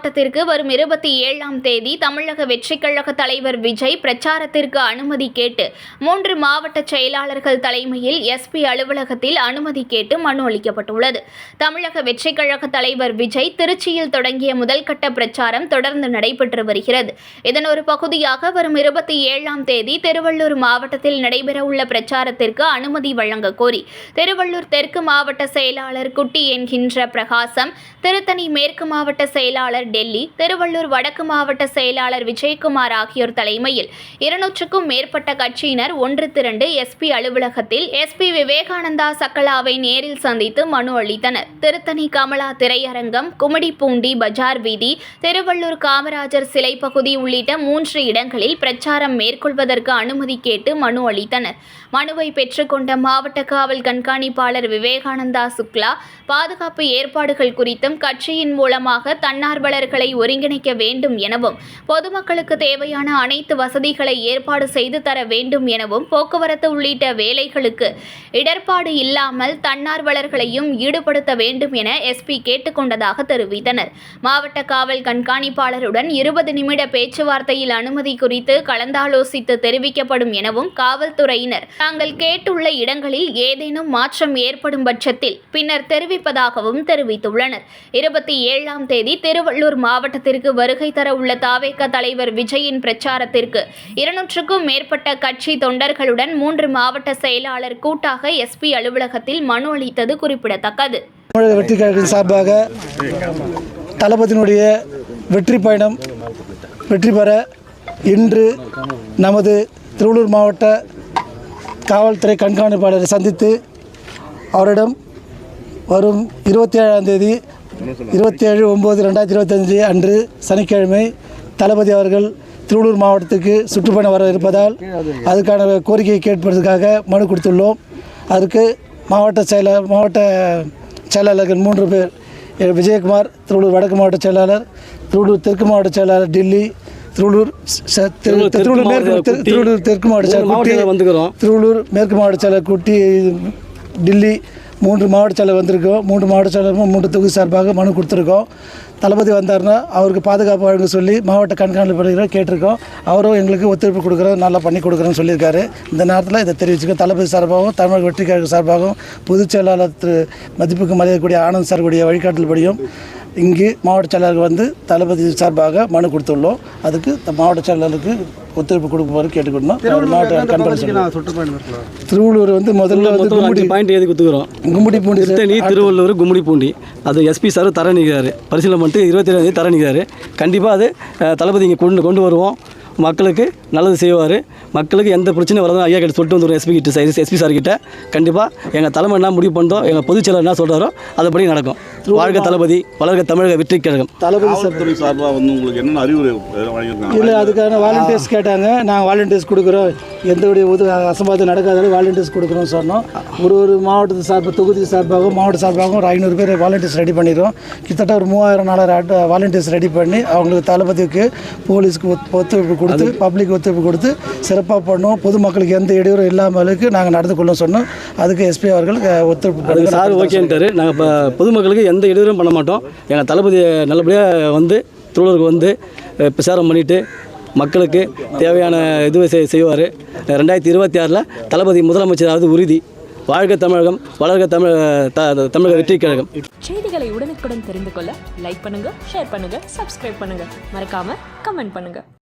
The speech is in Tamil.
மாவட்டத்திற்கு வரும் 27ஆம் தேதி தமிழக வெற்றிக் கழக தலைவர் விஜய் பிரச்சாரத்திற்கு அனுமதி கேட்டு 3 மாவட்ட செயலாளர்கள் தலைமையில் எஸ்பி அலுவலகத்தில் அனுமதி கேட்டு மனு அளிக்கப்பட்டுள்ளது. தமிழக வெற்றிக் கழக தலைவர் விஜய் திருச்சியில் தொடங்கிய முதல்கட்ட பிரச்சாரம் தொடர்ந்து நடைபெற்று வருகிறது. இதன் ஒரு பகுதியாக வரும் 27ஆம் தேதி திருவள்ளூர் மாவட்டத்தில் நடைபெறவுள்ள பிரச்சாரத்திற்கு அனுமதி வழங்க கோரி திருவள்ளூர் தெற்கு மாவட்ட செயலாளர் குட்டி என்கின்ற பிரகாசம், திருத்தணி மேற்கு மாவட்ட செயலாளர் டெல்லி, திருவள்ளூர் வடக்கு மாவட்ட செயலாளர் விஜயகுமார் ஆகியோர் தலைமையில் 200க்கும் மேற்பட்ட கட்சியினர் ஒன்று திரண்டு எஸ்பி அலுவலகத்தில் எஸ்பி விவேகானந்தா சக்கலாவை நேரில் சந்தித்து மனு அளித்தனர். திருத்தணி கமலா திரையரங்கம், கும்மிடிப்பூண்டி பஜார் வீதி, திருவள்ளூர் காமராஜர் சிலை பகுதி உள்ளிட்ட 3 இடங்களில் பிரச்சாரம் மேற்கொள்வதற்கு அனுமதி கேட்டு மனு அளித்தனர். மனுவை பெற்றுக்கொண்ட மாவட்ட காவல் கண்காணிப்பாளர் விவேகானந்தா சுக்லா, பாதுகாப்பு ஏற்பாடுகள் குறித்தும் கட்சியின் மூலமாக தன்னார்வலர்களை ஒருங்கிணைக்க வேண்டும் எனவும், பொதுமக்களுக்கு தேவையான அனைத்து வசதிகளை ஏற்பாடு செய்து தர வேண்டும் எனவும், போக்குவரத்து உள்ளிட்ட வேலைகளுக்கு இடர்பாடு இல்லாமல் தன்னார்வலர்களையும் ஈடுபடுத்த வேண்டும் என எஸ்பி கேட்டுக்கொண்டதாக தெரிவித்தனர். மாவட்ட காவல் கண்காணிப்பாளருடன் 20 நிமிட பேச்சுவார்த்தையில் அனுமதி குறித்து கலந்தாலோசித்து தெரிவிக்கப்படும் எனவும், காவல்துறையினர் தாங்கள் கேட்டுள்ள இடங்களில் ஏதேனும் மாற்றம் ஏற்படும் பட்சத்தில் பின்னர் தெரிவிப்பதாகவும் தெரிவித்துள்ளனர். 27ஆம் தேதி திருவள்ளூர் மாவட்டத்திற்கு வருகை தர உள்ள தாவேக தலைவர் விஜயின் பிரச்சாரத்திற்கு 200க்கும் மேற்பட்ட கட்சி தொண்டர்களுடன் 3 மாவட்ட செயலாளர் கூட்டாக எஸ்பி அலுவலகத்தில் மனு அளித்தது குறிப்பிடத்தக்கது. தமிழக வெற்றி கழகத்தின் சார்பாக தளபதியினுடைய வெற்றி பயணம் வெற்றி பெற இன்று நமது திருவள்ளூர் மாவட்ட காவல்துறை கண்காணிப்பாளரை சந்தித்து அவரிடம் வரும் 27ஆம் தேதி 27/9/2025 அன்று சனிக்கிழமை தளபதி அவர்கள் திருவள்ளூர் மாவட்டத்துக்கு சுற்றுப்பயணம் வர இருப்பதால் அதுக்கான கோரிக்கையை கேட்பதற்காக மனு கொடுத்துள்ளோம். அதற்கு மாவட்ட செயலாளர்கள் 3 பேர், விஜயகுமார் திருவள்ளூர் வடக்கு மாவட்ட செயலாளர், திருவள்ளூர் தெற்கு மாவட்ட செயலாளர் டெல்லி, திருவள்ளூர் தெற்கு மாவட்ட செயலர் திருவள்ளூர் மேற்கு மாவட்ட செயலர் குட்டி டெல்லி 3 மாவட்ட செயலர் வந்திருக்கோம். 3 மாவட்ட செயலரும் 3 தொகுதி சார்பாக மனு கொடுத்துருக்கோம். தளபதி வந்தார்னா அவருக்கு பாதுகாப்பு வழங்க சொல்லி மாவட்ட கண்காணிப்பாளர் கேட்டிருக்கோம். அவரும் எங்களுக்கு ஒத்துழைப்பு கொடுக்குறோம், நல்லா பண்ணி கொடுக்குறோன்னு சொல்லியிருக்காரு. இந்த நேரத்தில் இதை தெரிவிச்சுக்கோம். தளபதி சார்பாகவும் தமிழக வெற்றி கழக சார்பாகவும் பொதுச் செயலாளர் திரு மதிப்புக்கு மரியாதைக்கூடிய ஆனந்த் சார்புடைய வழிகாட்டல்படியும் இங்கு மாவட்ட செயலாளர்கள் வந்து தளபதி சார்பாக மனு கொடுத்துள்ளோம். அதுக்கு மாவட்ட செயலாளருக்கு ஒத்துழைப்பு கொடுக்குமாறு கேட்டுக்கொண்டோம். திருவள்ளூர் வந்து முதல்ல கும்மிடிப்பூண்டி திருவள்ளூர் கும்மிடிப்பூண்டி அது எஸ்பி சார் தர நிற்கிறாரு. பரிசீலனை பண்ணிட்டு 27ஆம் தேதி தர நிற்கிறாரு. கண்டிப்பாக அது தளபதி இங்கே கொண்டு வருவோம். மக்களுக்கு நல்லது செய்வார். மக்களுக்கு எந்த பிரச்சனையும் வரதும் ஐயா கிட்ட சொல்லிட்டு வந்துடும். எஸ்பி சார் கிட்ட கண்டிப்பாக எங்கள் தலைமை என்ன முடிவு பண்ணுறோம், எங்கள் பொதுச் செயலர் என்ன சொல்கிறாரோ அதுபடி நடக்கும். வாழ்க தளபதி, வளர்க தமிழக வெற்றி கழகம். தளபதி சார்பாக வந்து உங்களுக்கு என்ன அறிவுரை இல்லை, அதுக்கான வாலண்டியர்ஸ் கேட்டாங்க. நாங்கள் வாலண்டியர்ஸ் கொடுக்குறோம், எந்தவுடைய அசம்பாவிதம் நடக்காத வாலண்டியர்ஸ் கொடுக்குறோம் சொன்னோம். ஒரு மாவட்டத்து சார்பு தொகுதி சார்பாகவும் மாவட்ட சார்பாகவும் ஒரு 500 பேர் வாலண்டியர்ஸ் ரெடி பண்ணிடுறோம். கிட்டத்தட்ட ஒரு 3000-4000 வாலண்டியர்ஸ் ரெடி பண்ணி அவங்களுக்கு தளபதிக்கு போலீஸ்க்கு ஒத்துழைப்பு கொடுத்து பப்ளிக் ஒத்துழைப்பு கொடுத்து சிறப்பாக பண்ணுவோம். பொதுமக்களுக்கு எந்த இடையூறும் இல்லாமலுக்கு நாங்கள் நடந்து கொள்ளோம் சொன்னோம். அதுக்கு எஸ்பி அவர்கள் ஒத்துழைப்பு சார் ஓகேன்ட்டார். நாங்கள் இப்போ பொதுமக்களுக்கு எந்த இடையூறும் பண்ண மாட்டோம். எங்கள் தளபதி நல்லபடியாக வந்து திருவள்ளூருக்கு வந்து பிரச்சாரம் பண்ணிவிட்டு மக்களுக்கு தேவையான இதுவை செய்வார். 2026 தளபதி முதலமைச்சராவது உறுதி. வாழ்க தமிழகம், வளர்க தமிழக வெற்றி கழகம். செய்திகளை உடனுக்குடன் தெரிந்து கொள்ள லைக் பண்ணுங்க, ஷேர் பண்ணுங்க, சப்ஸ்கிரைப் பண்ணுங்க, மறக்காம கமெண்ட் பண்ணுங்க.